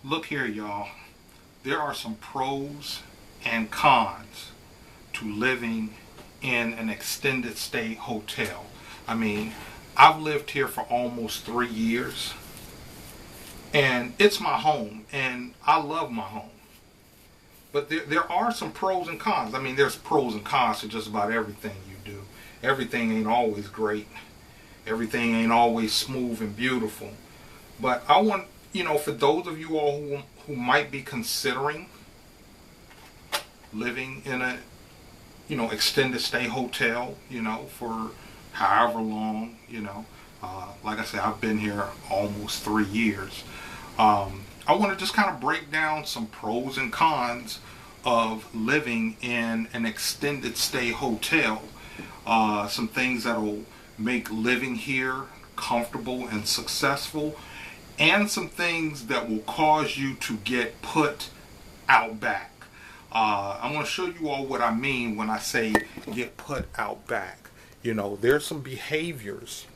Look here, y'all. There are some pros and cons to living in an extended stay hotel. I mean, I've lived here for almost 3 years, and it's my home, and I love my home. But there are some pros and cons. I mean, there's pros and cons to just about everything you do. Everything ain't always great. Everything ain't always smooth and beautiful. But I want, for those of you all who might be considering living in a, extended stay hotel, for however long, like I said, I've been here almost 3 years. I want to just kind of break down some pros and cons of living in an extended stay hotel. Some things that'll make living here comfortable and successful, and some things that will cause you to get put out back. I'm going to show you all what I mean when I say get put out back. There's some behaviors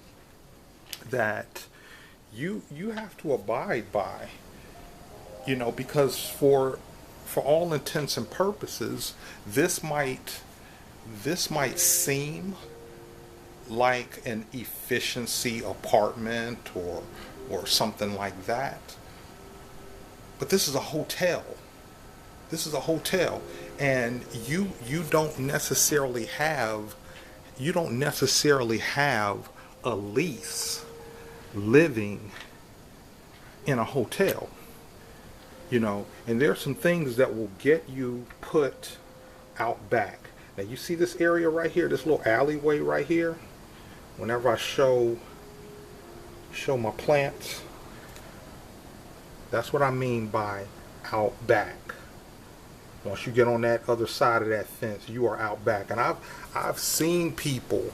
that you have to abide by. Because for all intents and purposes, this might seem like an efficiency apartment or something like that. But this is a hotel. This is a hotel, and you don't necessarily have a lease living in a hotel. And there's some things that will get you put out back. Now you see this area right here, this little alleyway right here. Whenever I show my plants, that's what I mean by out back. Once you get on that other side of that fence, you are out back. And I've seen people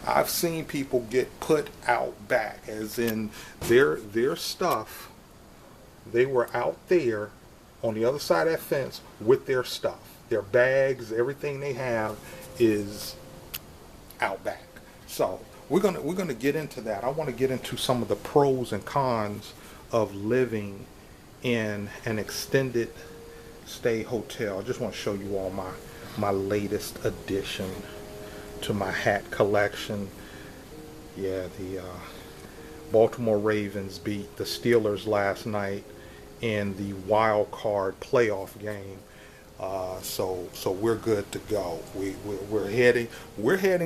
I've seen people get put out back, as in their stuff. They were out there on the other side of that fence with their stuff. Their bags, everything they have is out back. So we're gonna get into that. I want to get into some of the pros and cons of living in an extended stay hotel. I just want to show you all my latest addition to my hat collection. Yeah, the Baltimore Ravens beat the Steelers last night in the wild card playoff game. So we're good to go. We're heading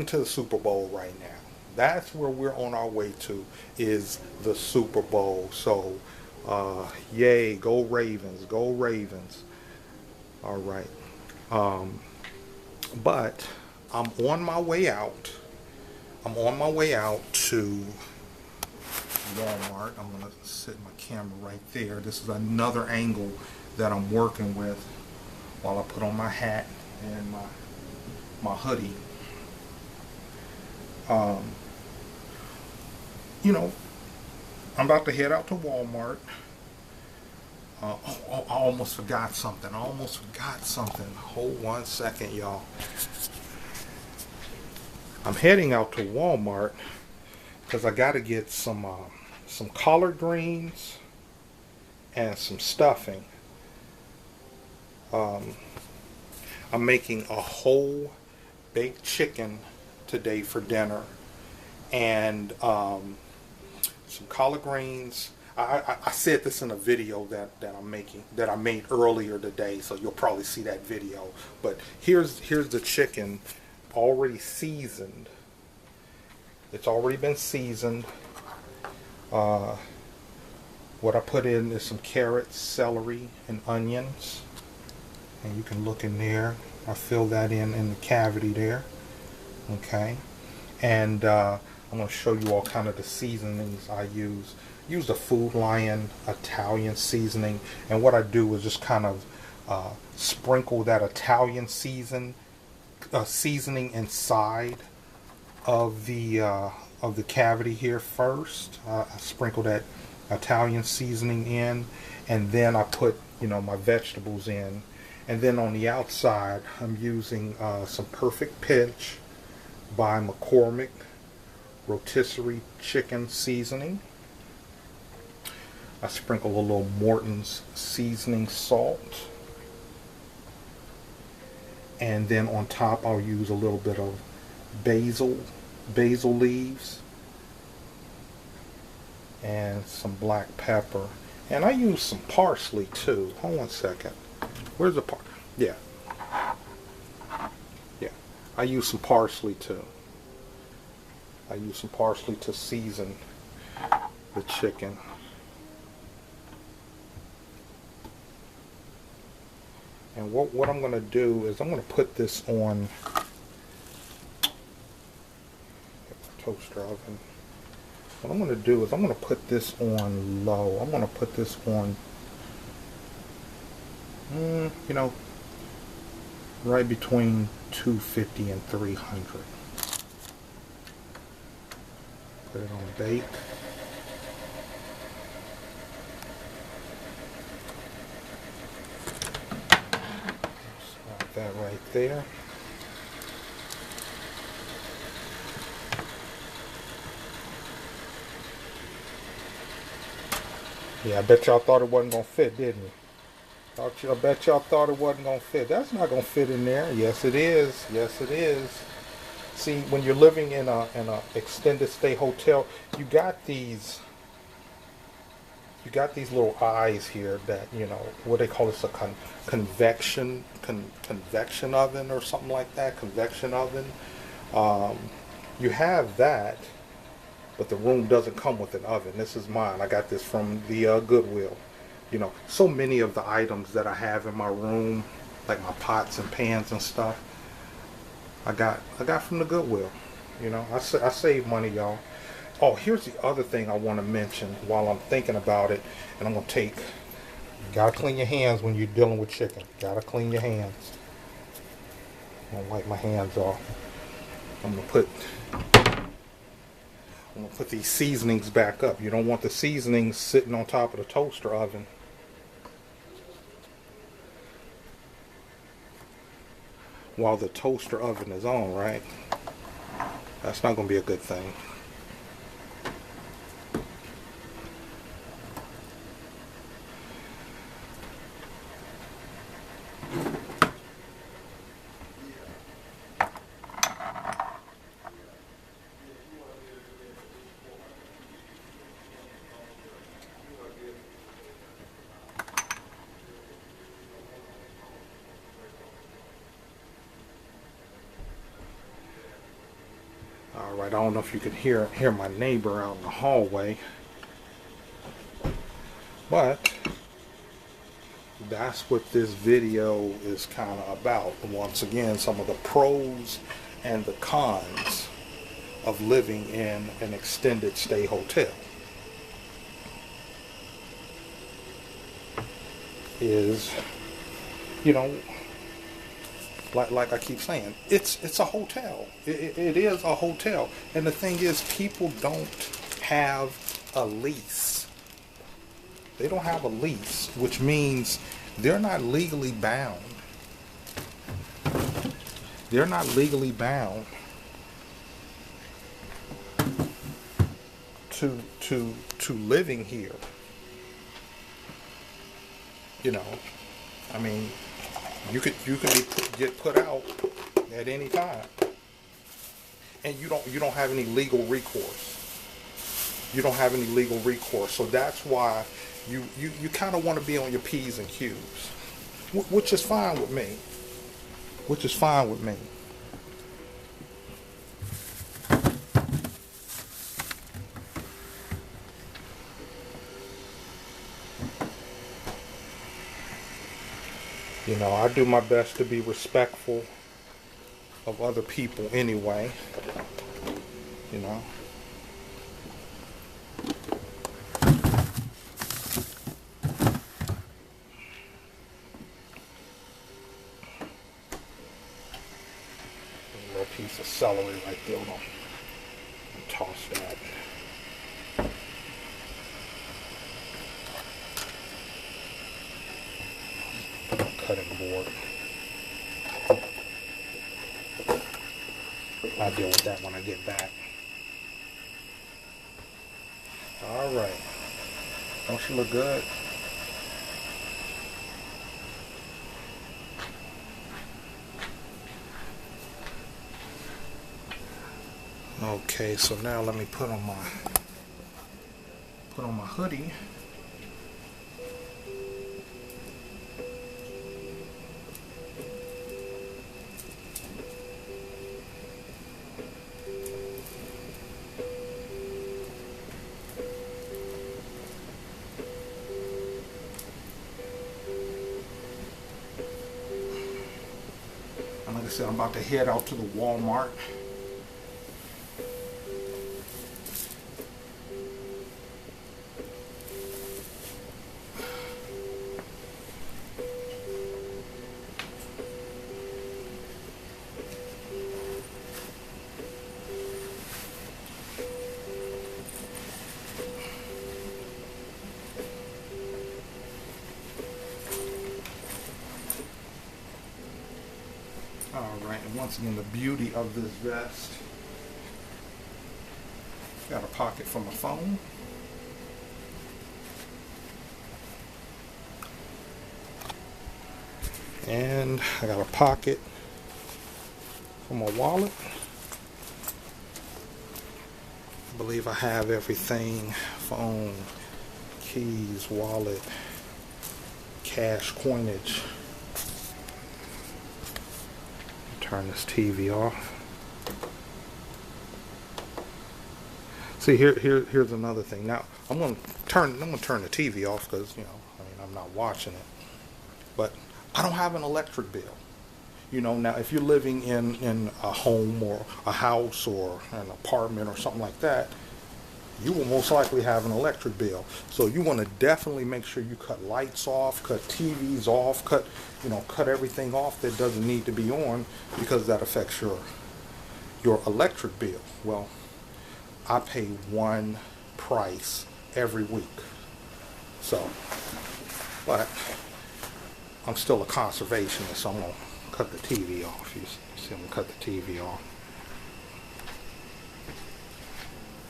to the Super Bowl right now. That's where we're on our way to, is the Super Bowl. So yay, go Ravens, go Ravens. All right. But I'm on my way out. I'm on my way out to Walmart. I'm going to set my camera right there. This is another angle that I'm working with while I put on my hat and my hoodie. I'm about to head out to Walmart. I almost forgot something. Hold 1 second, y'all. I'm heading out to Walmart because I got to get some collard greens and some stuffing. I'm making a whole baked chicken today for dinner, and some collard greens. I said this in a video that I made earlier today, so you'll probably see that video. But here's the chicken, already seasoned. It's already been seasoned. What I put in is some carrots, celery, and onions. And you can look in there. I fill that in the cavity there. Okay. And I'm going to show you all kind of the seasonings I use. Use the Food Lion Italian seasoning. And what I do is just kind of sprinkle that Italian seasoning inside of the cavity here first. I sprinkle that Italian seasoning in, and then I put my vegetables in, and then on the outside I'm using some Perfect Pinch by McCormick rotisserie chicken seasoning. I sprinkle a little Morton's seasoning salt. And then on top I'll use a little bit of basil leaves and some black pepper. And I use some parsley too. Hold on a second. Where's the parsley? Yeah. Yeah. I use some parsley too. I use some parsley to season the chicken. And what I'm going to do is I'm going to put this on toaster oven. What I'm going to do is I'm going to put this on low. I'm going to put this on, you know, right between 250 and 300. Put it on bake. Start that right there. Yeah, I bet y'all thought it wasn't going to fit, didn't you? I bet y'all thought it wasn't going to fit. That's not going to fit in there. Yes, it is. Yes, it is. See, when you're living in a extended stay hotel, you got these little eyes here that, you know, what they call this, a convection oven or something like that, convection oven. You have that. But the room doesn't come with an oven. This is mine. I got this from the Goodwill. You know, so many of the items that I have in my room, like my pots and pans and stuff, I got from the Goodwill. You know, I save money, y'all. Oh, here's the other thing I want to mention while I'm thinking about it, and I'm gonna take. You gotta clean your hands when you're dealing with chicken. Gotta clean your hands. I'm gonna wipe my hands off. I'm gonna put these seasonings back up. You don't want the seasonings sitting on top of the toaster oven. While the toaster oven is on, right? That's not going to be a good thing. Alright, I don't know if you can hear my neighbor out in the hallway, but that's what this video is kind of about. Once again, some of the pros and the cons of living in an extended stay hotel is, you know, like I keep saying, it's a hotel. It is a hotel. And the thing is, people don't have a lease. They don't have a lease, which means they're not legally bound. They're not legally bound to living here. You know, I mean, you could get put out at any time, and you don't have any legal recourse. You don't have any legal recourse, so that's why you kind of want to be on your P's and Q's, which is fine with me. Which is fine with me. You know, I do my best to be respectful of other people anyway. You know. A little piece of celery right there. We'll toss that. Cutting board. I'll deal with that when I get back. All right. Don't she look good? Okay, so now let me put on my hoodie. And like I said, I'm about to head out to the Walmart. Alright, and once again, the beauty of this vest. Got a pocket for my phone. And I got a pocket for my wallet. I believe I have everything: phone, keys, wallet, cash, coinage. Turn this TV off. See, here's another thing. Now I'm gonna turn the TV off because I'm not watching it. But I don't have an electric bill. Now if you're living in a home or a house or an apartment or something like that, you will most likely have an electric bill. So you want to definitely make sure you cut lights off, cut TVs off, cut everything off that doesn't need to be on, because that affects your electric bill. Well, I pay one price every week. So, but I'm still a conservationist, so I'm going to cut the TV off. You see, I'm going to cut the TV off.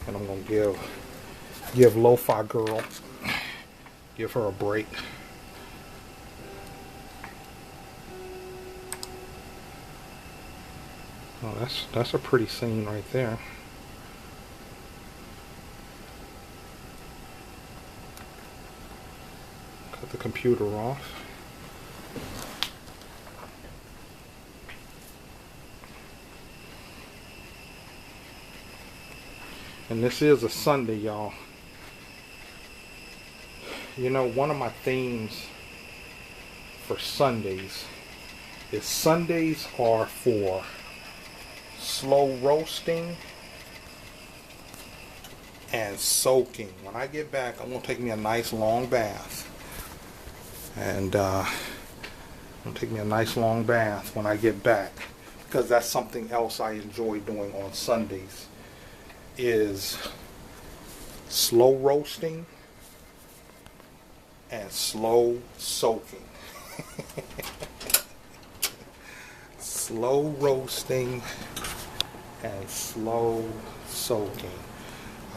And I'm going to give Lo-Fi Girl, give her a break. Oh, that's a pretty scene right there. Cut the computer off. And this is a Sunday, y'all. One of my themes for Sundays is Sundays are for slow roasting and soaking. When I get back, I'm going to take me a nice long bath. And I'm going to take me a nice long bath when I get back, because that's something else I enjoy doing on Sundays, is slow roasting and slow soaking. Slow roasting and slow soaking.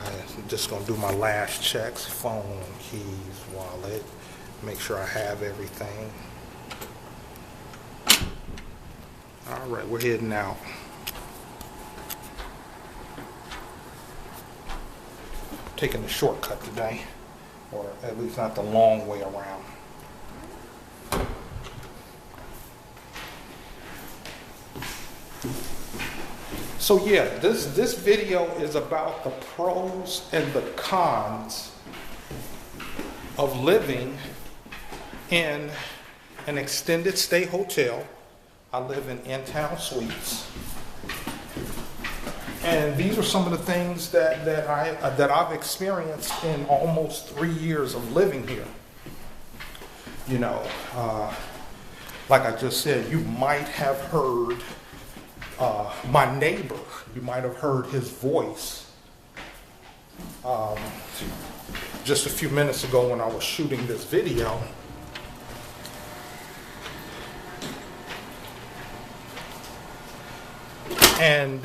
I'm just going to do my last checks: phone, keys, wallet, make sure I have everything. Alright, we're heading out. Taking the shortcut today, or at least not the long way around. So yeah, this video is about the pros and the cons of living in an extended stay hotel. I live in Town Suites. And these are some of the things that I've experienced in almost 3 years of living here. Like I just said, you might have heard my neighbor. You might have heard his voice just a few minutes ago when I was shooting this video. And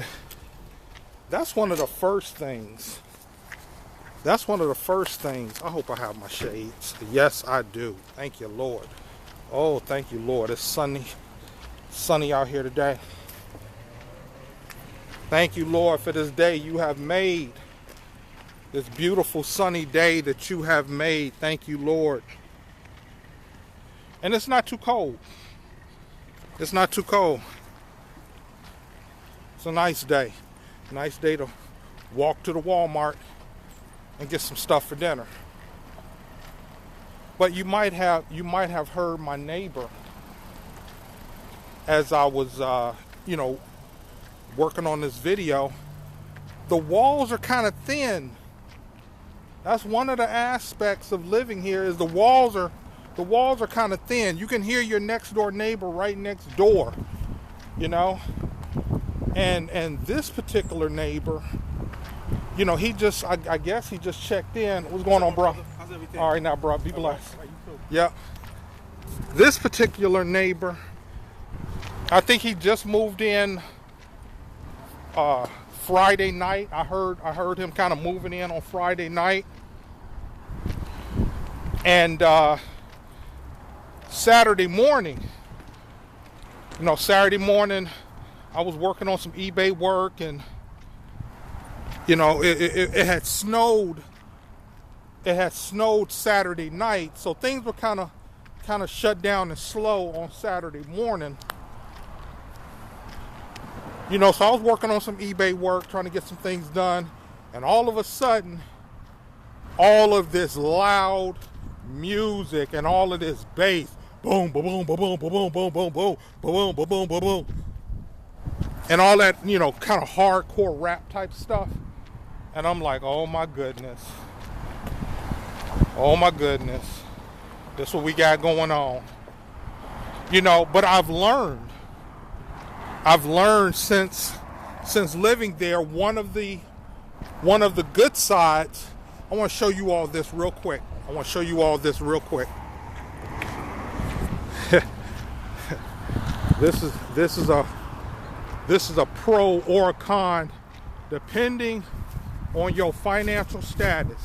that's one of the first things That's one of the first things. I hope I have my shades. Yes, I do. Thank you, Lord. Oh, thank you, Lord. It's sunny out here today. Thank you, Lord, for this day you have made. This beautiful sunny day that you have made. Thank you, Lord. And it's not too cold. It's not too cold. It's a nice day. Nice day to walk to the Walmart and get some stuff for dinner. But you might have heard my neighbor as I was working on this video. The walls are kind of thin. That's one of the aspects of living here, is the walls are kind of thin. You can hear your next door neighbor right next door, you know. And this particular neighbor, you know, I guess he just checked in. What's going on, bro? How's everything? All right, now, bro, be blessed. Yeah. This particular neighbor, I think he just moved in Friday night. I heard him kind of moving in on Friday night. And Saturday morning, I was working on some eBay work, and it had snowed. It had snowed Saturday night, so things were kind of shut down and slow on Saturday morning. So I was working on some eBay work, trying to get some things done, and all of a sudden, all of this loud music and all of this bass, boom, boom, boom, boom, boom, boom, boom, boom, boom, boom, boom, boom, boom, boom, and all that, kind of hardcore rap type stuff. And I'm like, oh my goodness. Oh my goodness. This is what we got going on. But I've learned since living there, one of the good sides. I want to show you all this real quick. This is a pro or a con, depending on your financial status.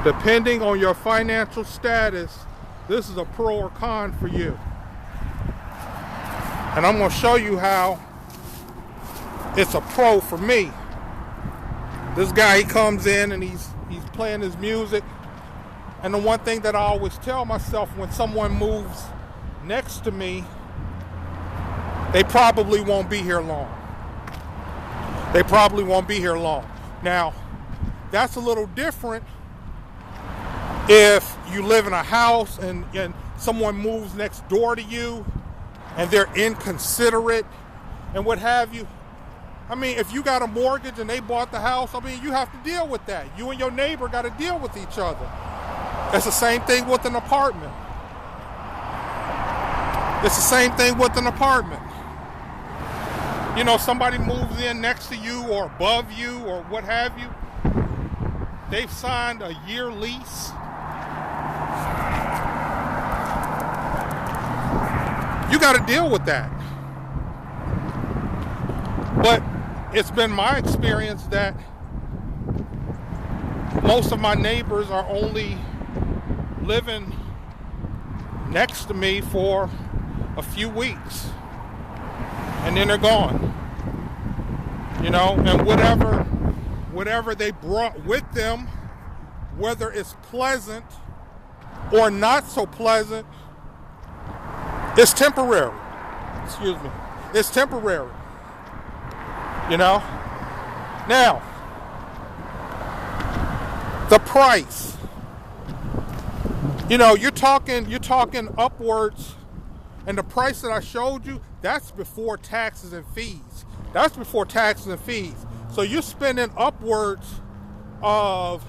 Depending on your financial status, this is a pro or con for you. And I'm going to show you how it's a pro for me. This guy, he comes in and he's playing his music. And the one thing that I always tell myself, when someone moves next to me, they probably won't be here long. Now, that's a little different if you live in a house and someone moves next door to you and they're inconsiderate and what have you. I mean, if you got a mortgage and they bought the house, you have to deal with that. You and your neighbor got to deal with each other. That's the same thing with an apartment. Somebody moves in next to you or above you or what have you. They've signed a year lease. You got to deal with that. But it's been my experience that most of my neighbors are only living next to me for a few weeks, and then they're gone. And whatever they brought with them, whether it's pleasant or not so pleasant, it's temporary. It's temporary. Now, the price. You're talking upwards, and the price that I showed you, that's before taxes and fees. So you're spending upwards of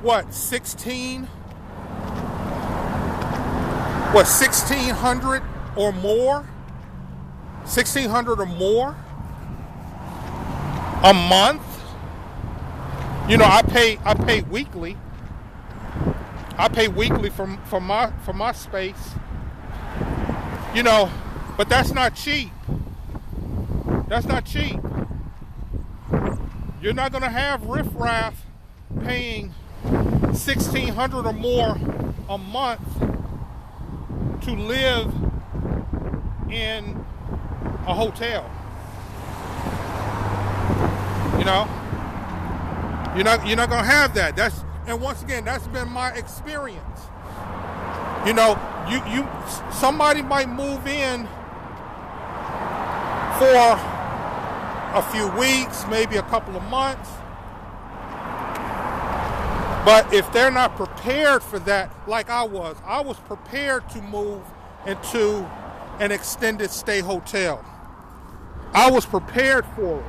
what, 1,600 or more? 1,600 or more a month. I pay weekly. I pay weekly for my space. But that's not cheap. That's not cheap. You're not going to have riffraff paying $1,600 or more a month to live in a hotel. You know, you're not going to have that. And once again, that's been my experience. You know, somebody might move in for a few weeks, maybe a couple of months. But if they're not prepared for that, like I was prepared to move into an extended stay hotel. I was prepared for it.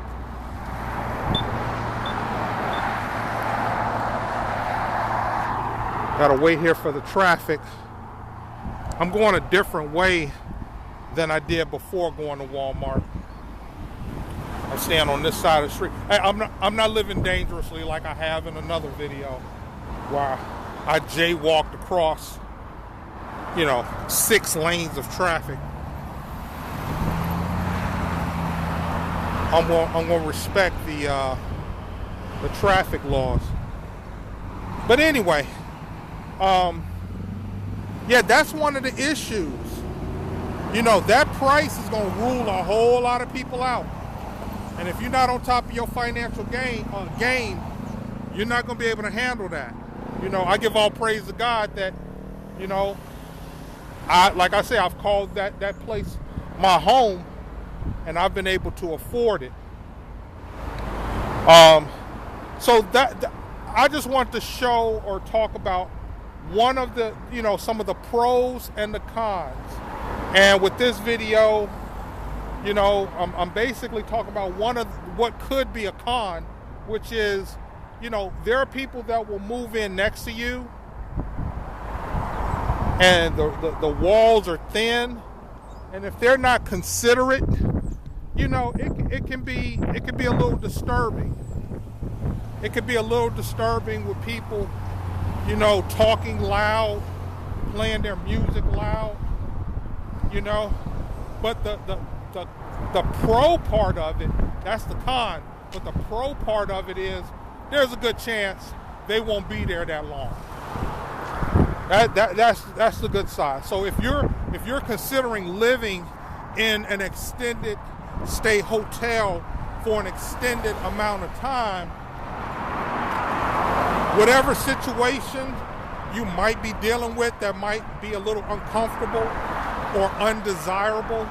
Gotta wait here for the traffic. I'm going a different way than I did before going to Walmart. I'm staying on this side of the street. Hey, I'm not living dangerously like I have in another video where I jaywalked across, 6 lanes of traffic. I'm going to respect the traffic laws. But anyway, yeah, that's one of the issues. That price is going to rule a whole lot of people out. And if you're not on top of your financial game, you're not going to be able to handle that. I give all praise to God that, like I say, I've called that place my home, and I've been able to afford it. So that I just want to show or talk about one of the, some of the pros and the cons. And with this video, I'm basically talking about one of what could be a con, which is, there are people that will move in next to you, and the walls are thin, and if they're not considerate, it can be a little disturbing. It could be a little disturbing with people, talking loud, playing their music loud, But the pro part of it, that's the con. But the pro part of it is there's a good chance they won't be there that long. That's the good side. So if you're considering living in an extended stay hotel for an extended amount of time, whatever situation you might be dealing with that might be a little uncomfortable or undesirable,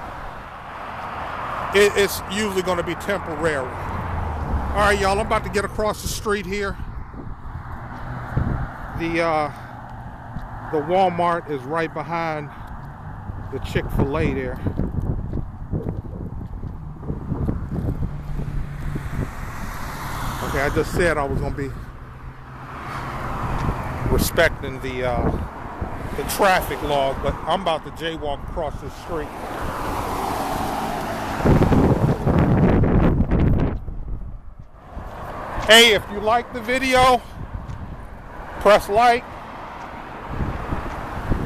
it's usually going to be temporary. All right, y'all, I'm about to get across the street here. The Walmart is right behind the Chick-fil-A there. Okay, I just said I was going to be respecting the traffic laws, but I'm about to jaywalk across the street. Hey, if you like the video, press like.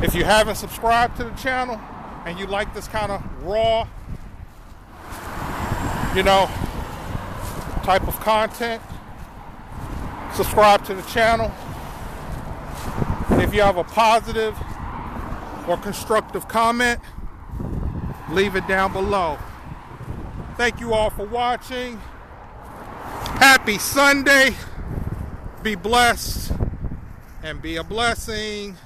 If you haven't subscribed to the channel and you like this kind of raw, type of content, subscribe to the channel. If you have a positive or constructive comment, leave it down below. Thank you all for watching. Happy Sunday. Be blessed and be a blessing.